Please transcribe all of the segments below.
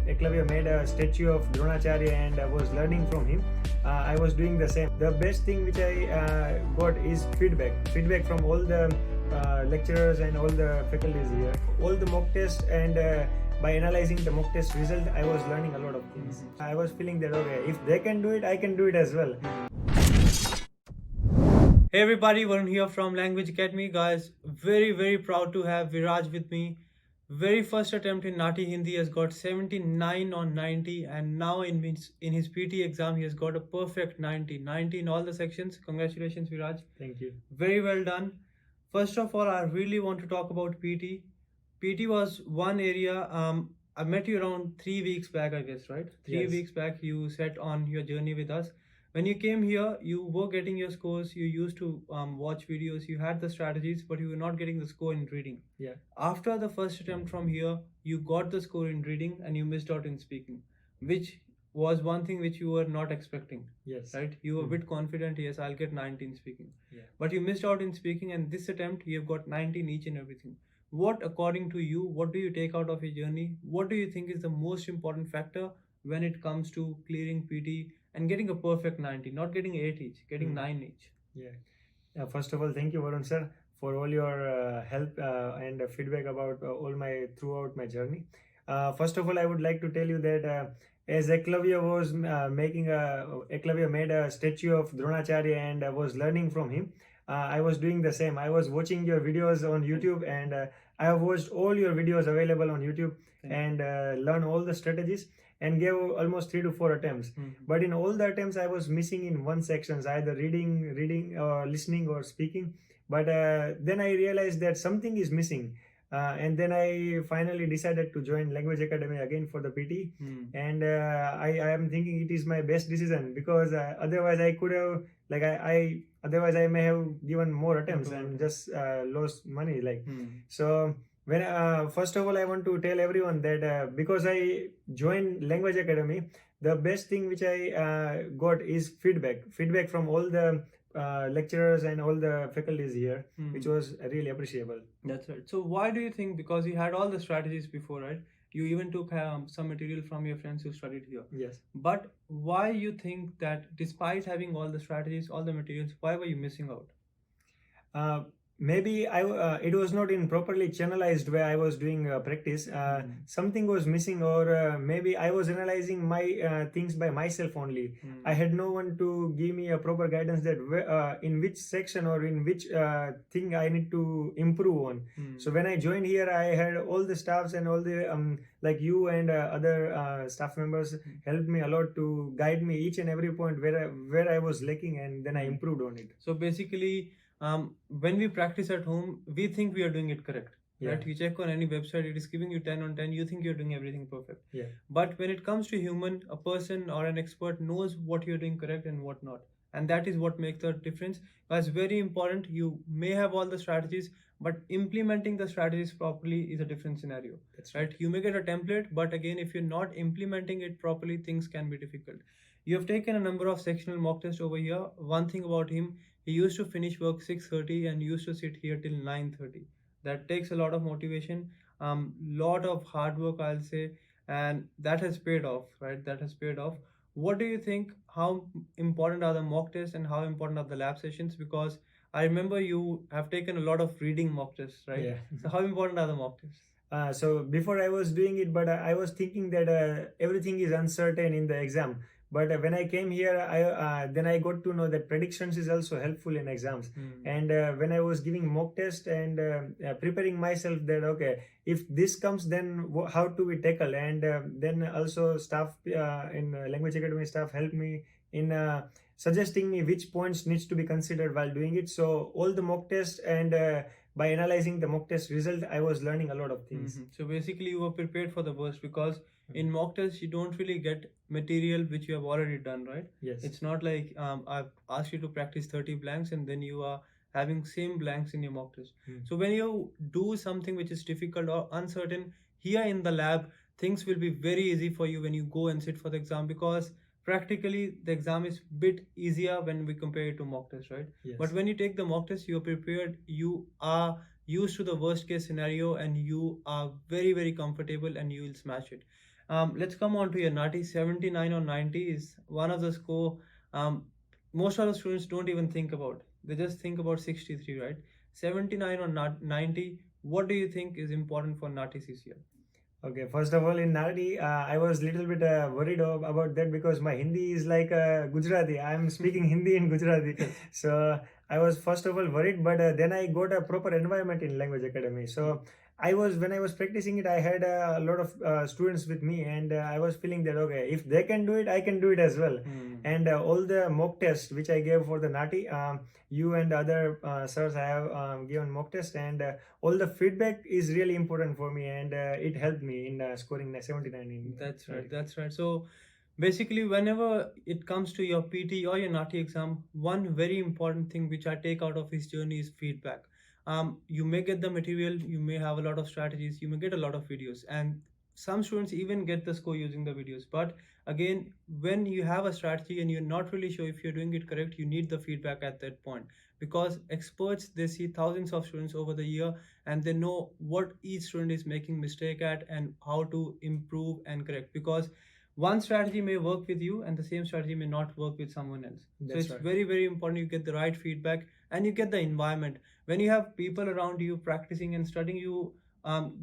Eklavya made a statue of Dronacharya and I was learning from him. I was doing the same. The best thing which I got is feedback from all the lecturers and all the faculties here. All the mock tests and by analyzing the mock test result, I was learning a lot of things. I was feeling that okay, if they can do it, I can do it as well. Hey everybody, Varun here from Language Academy. Guys, very proud to have Viraj with me. Very first attempt in Nati Hindi has got 79 on 90 and now in his PT exam he has got a perfect 90 in all the sections. Congratulations Viraj. Thank you. Very well done. First of all, I really want to talk about PT. PT was one area I met you around 3 weeks back, I guess, right? Three Yes. weeks back you set on your journey with us. When you came here, you were getting your scores, you used to watch videos, you had the strategies, but you were not getting the score in reading. Yeah. After the first attempt from here, you got the score in reading and you missed out in speaking, which was one thing which you were not expecting. Yes. Right? You were a bit confident, yes, I'll get 19 speaking. Yeah. But you missed out in speaking, and this attempt, you've got 19 each and everything. What, according to you, what do you take out of your journey? What do you think is the most important factor when it comes to clearing PT and getting a perfect 90, not getting 8 each, getting 9 each? Yeah. First of all, thank you, Varun sir, for all your help and feedback about throughout my journey. First of all, I would like to tell you that as Eklavya was Eklavya made a statue of Dronacharya and I was learning from him. I was doing the same. I was watching your videos on YouTube and I have watched all your videos available on YouTube and learn all the strategies and gave almost 3 to 4 attempts. But in all the attempts, I was missing in one section, either reading, or listening or speaking. But then I realized that something is missing. And then I finally decided to join Language Academy again for the PT. And I am thinking it is my best decision because otherwise I could have, like otherwise I may have given more attempts and just lost money. So when first of all I want to tell everyone that because I joined Language Academy, the best thing which I got is feedback from all the lecturers and all the faculties here, which was really appreciable. That's right. So why do you think, because you had all the strategies before, right? You even took some material from your friends who studied here. Yes. But why you think that despite having all the strategies, all the materials, why were you missing out? Maybe it was not in properly channelized where I was doing practice. Something was missing, or maybe I was analyzing my things by myself only. I had no one to give me a proper guidance that in which section or in which thing I need to improve on. So when I joined here, I had all the staffs and all the like you and other staff members helped me a lot to guide me each and every point where I was lacking, and then I improved on it. So basically, when we practice at home, we think we are doing it correct. Yeah. Right? You check on any website, it is giving you 10 on 10, you think you're doing everything perfect. Yeah. But when it comes to human, a person or an expert knows what you're doing correct and what not. And that is what makes the difference. That's very important. You may have all the strategies, but implementing the strategies properly is a different scenario. That's right. You may get a template, but again, if you're not implementing it properly, things can be difficult. You have taken a number of sectional mock tests over here. One thing about him, he used to finish work 6:30 and used to sit here till 9:30. That takes a lot of motivation, lot of hard work, I'll say, and that has paid off, right? That has paid off. What do you think? How important are the mock tests and how important are the lab sessions? Because I remember you have taken a lot of reading mock tests, right? Yeah. So how important are the mock tests? So before I was doing it, but I was thinking that everything is uncertain in the exam. But when I came here, then I got to know that predictions is also helpful in exams. And when I was giving mock test and preparing myself that okay, if this comes, then how do we tackle? And then also staff in Language Academy staff helped me in suggesting me which points needs to be considered while doing it. So all the mock tests and by analyzing the mock test result, I was learning a lot of things. So basically you were prepared for the worst, because in mock tests you don't really get material which you have already done, right? Yes. It's not like I've asked you to practice 30 blanks and then you are having same blanks in your mock test. So when you do something which is difficult or uncertain, here in the lab things will be very easy for you when you go and sit for the exam, because practically the exam is bit easier when we compare it to mock test, right? Yes. But when you take the mock test, you're prepared, you are used to the worst case scenario, and you are very comfortable and you will smash it. Let's come on to your Nati. 79 or 90 is one of the score most of the students don't even think about. They just think about 63, right? 79 or 90. What do you think is important for Nati this year? Okay, first of all, in Nadi, I was little bit worried about that because my Hindi is like Gujarati. I'm speaking Hindi in Gujarati, so I was first of all worried. But then I got a proper environment in Language Academy. So when I was practicing it, I had a lot of students with me, and I was feeling that okay, if they can do it, I can do it as well. And all the mock tests which I gave for the Nati, you and other sirs I have given mock test, and all the feedback is really important for me, and it helped me in scoring 79 in That's right. That's right. So basically, whenever it comes to your PT or your Nati exam, one very important thing which I take out of his journey is feedback. You may get the material, you may have a lot of strategies, you may get a lot of videos, and some students even get the score using the videos. But again, when you have a strategy and you're not really sure if you're doing it correct, you need the feedback at that point, because experts, they see thousands of students over the year, and they know what each student is making mistake at and how to improve and correct, because one strategy may work with you and the same strategy may not work with someone else. So That's it's right. very, very important you get the right feedback and you get the environment. When you have people around you practicing and studying, you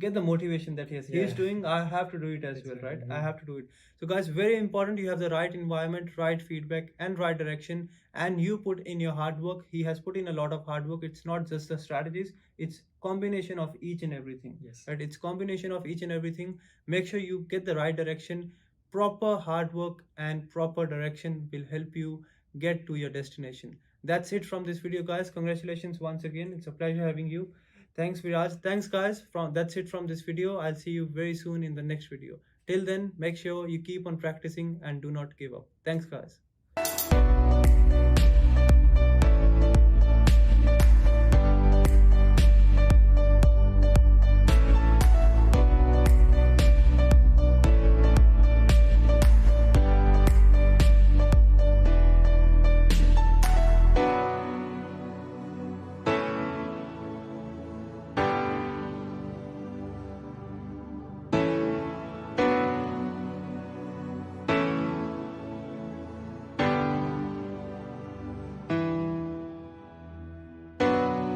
get the motivation that yes, he's Yeah. doing, I have to do it as That's well, right. right? I have to do it. So guys, very important you have the right environment, right feedback, and right direction, and you put in your hard work. He has put in a lot of hard work. It's not just the strategies, it's combination of each and everything. Yes. Right? It's combination of each and everything. Make sure you get the right direction. Proper hard work and proper direction will help you get to your destination. That's it from this video, guys. Congratulations once again. It's a pleasure having you. Thanks, Viraj. Thanks, guys. That's it from this video. I'll see you very soon in the next video. Till then, make sure you keep on practicing and do not give up. Thanks, guys.